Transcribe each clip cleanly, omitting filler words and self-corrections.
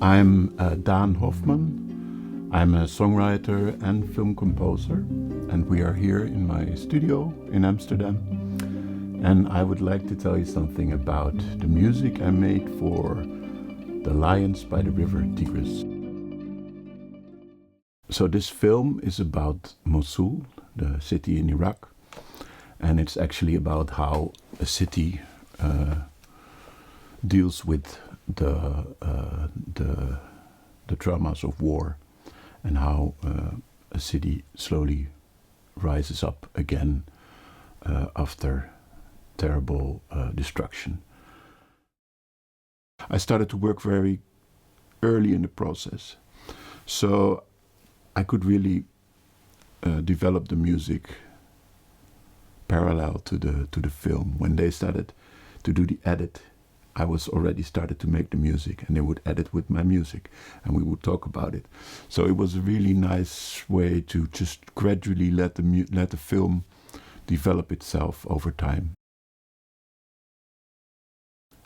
I'm Daan Hofman. I'm a songwriter and film composer, and we are here in my studio in Amsterdam. And I would like to tell you something about the music I made for The Lions by the River Tigris. So this film is about Mosul, the city in Iraq, and it's actually about how a city deals with the traumas of war, and how a city slowly rises up again after terrible destruction. I started to work very early in the process, so I could really develop the music parallel to the film. When they started to do the edit, I was already started to make the music, and they would edit with my music, and we would talk about it. So it was a really nice way to just gradually let the film develop itself over time.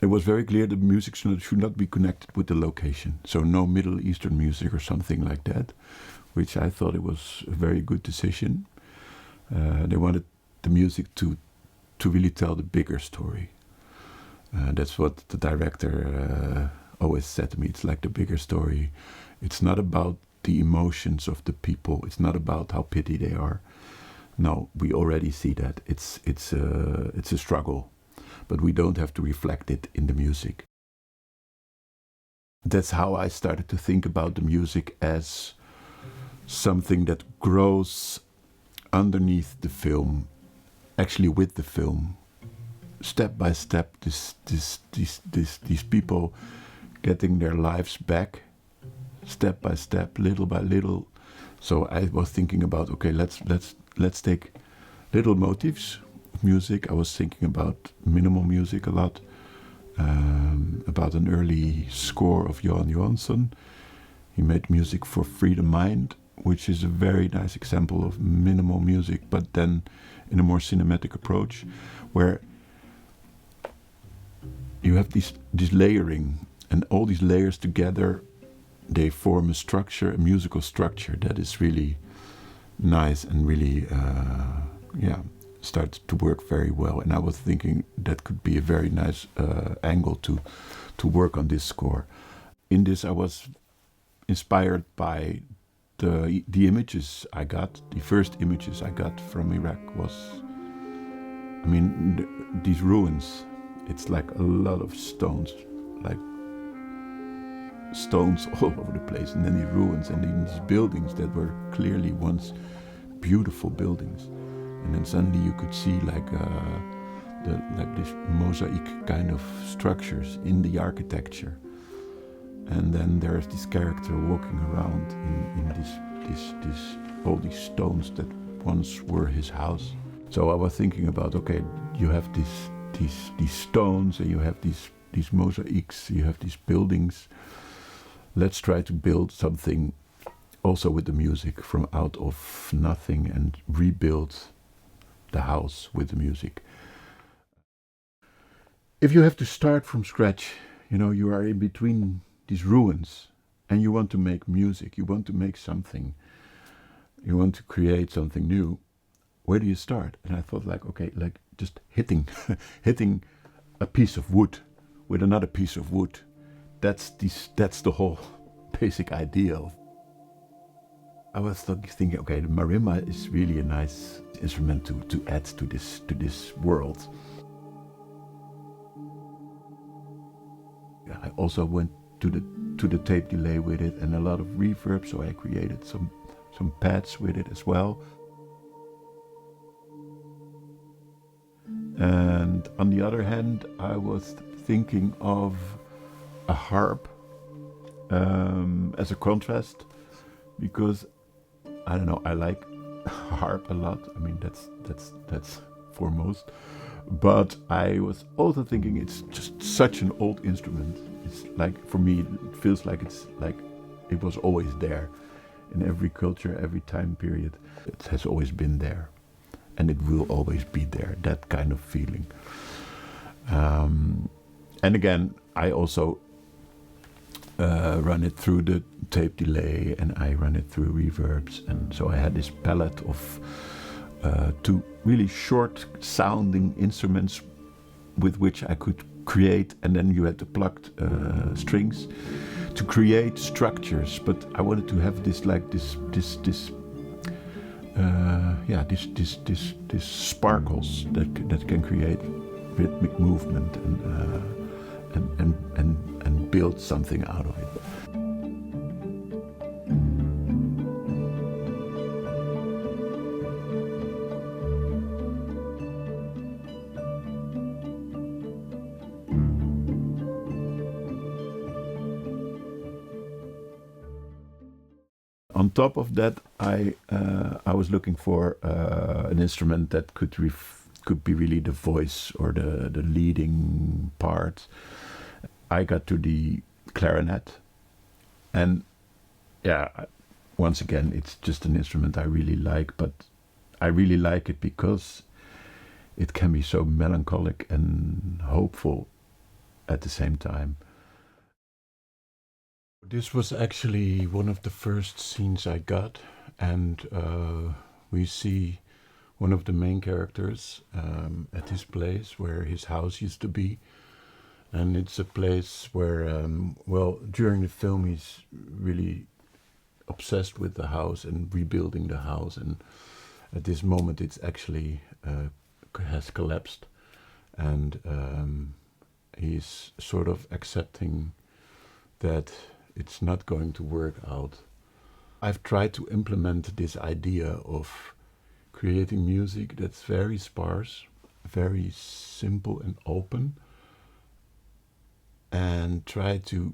It was very clear the music should not be connected with the location, so no Middle Eastern music or something like that, which I thought it was a very good decision. They wanted the music to really tell the bigger story. That's what the director always said to me. It's like the bigger story. It's not about the emotions of the people. It's not about how pity they are. No, we already see that. It's a struggle, but we don't have to reflect it in the music. That's how I started to think about the music as something that grows underneath the film, actually with the film. Step by step, these people getting their lives back, step by step, little by little. So I was thinking about, okay, let's take little motifs of music. I was thinking about minimal music a lot, about an early score of Johan Johansson. He made music for Free the Mind, which is a very nice example of minimal music, but then in a more cinematic approach, where you have this layering, and all these layers together, they form a structure, a musical structure that is really nice and really, starts to work very well. And I was thinking that could be a very nice angle to work on this score. In this, I was inspired by the images I got. The first images I got from Iraq was, these ruins. It's like a lot of stones, like stones all over the place, and then these ruins and then these buildings that were clearly once beautiful buildings, and then suddenly you could see like this mosaic kind of structures in the architecture, and then there's this character walking around in this all these stones that once were his house. So I was thinking about, okay, you have these stones, and you have these mosaics, you have these buildings. Let's try to build something also with the music from out of nothing and rebuild the house with the music. If you have to start from scratch, you are in between these ruins and you want to make music, you want to make something, you want to create something new. Where do you start? And I thought, just hitting a piece of wood with another piece of wood. That's the whole basic idea. I was thinking, okay, the marimba is really a nice instrument to add to this world. I also went to the tape delay with it, and a lot of reverb, so I created some pads with it as well. And on the other hand, I was thinking of a harp as a contrast, because I don't know, I like harp a lot. That's foremost. But I was also thinking it's just such an old instrument. It's like, for me, it feels like it was always there in every culture, every time period. It has always been there. And it will always be there, that kind of feeling. And again, I also run it through the tape delay, and I run it through reverbs, and so I had this palette of two really short sounding instruments with which I could create, and then you had the plucked strings to create structures. But I wanted to have this sparkles that can create rhythmic movement and build something out of it. On top of that, I was looking for an instrument that could be really the voice or the leading part. I got to the clarinet, and yeah, once again, it's just an instrument I really like, but I really like it because it can be so melancholic and hopeful at the same time. This was actually one of the first scenes I got, and we see one of the main characters at his place where his house used to be. And it's a place where, during the film he's really obsessed with the house and rebuilding the house, and at this moment it's actually has collapsed, and he's sort of accepting that it's not going to work out. I've tried to implement this idea of creating music that's very sparse, very simple and open, and try to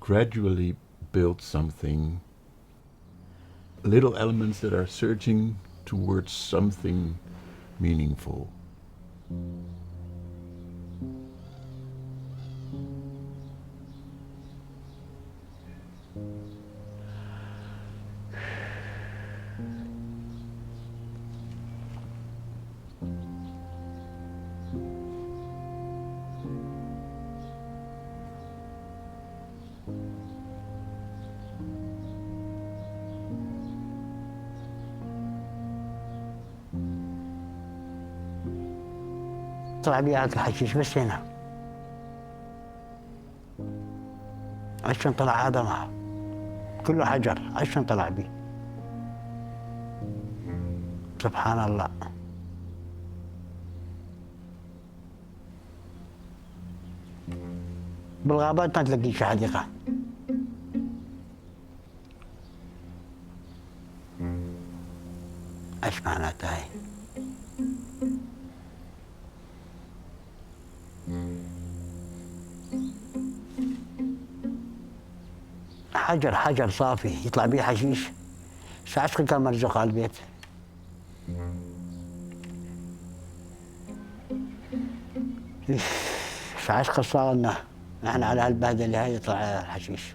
gradually build something, little elements that are searching towards something meaningful. طلع بيها الحشيش بس هنا. عشان طلع هذا معه كله حجر، عشان طلع بيه. سبحان الله. بالغابات ما تلاقيش حديقة. ايش معناتها هاي؟ حجر صافي يطلع بيه حشيش. ساعات كان مرزوق على البيت. ساعات خسرنا نحن على هالبهدله هاي يطلع الحشيش.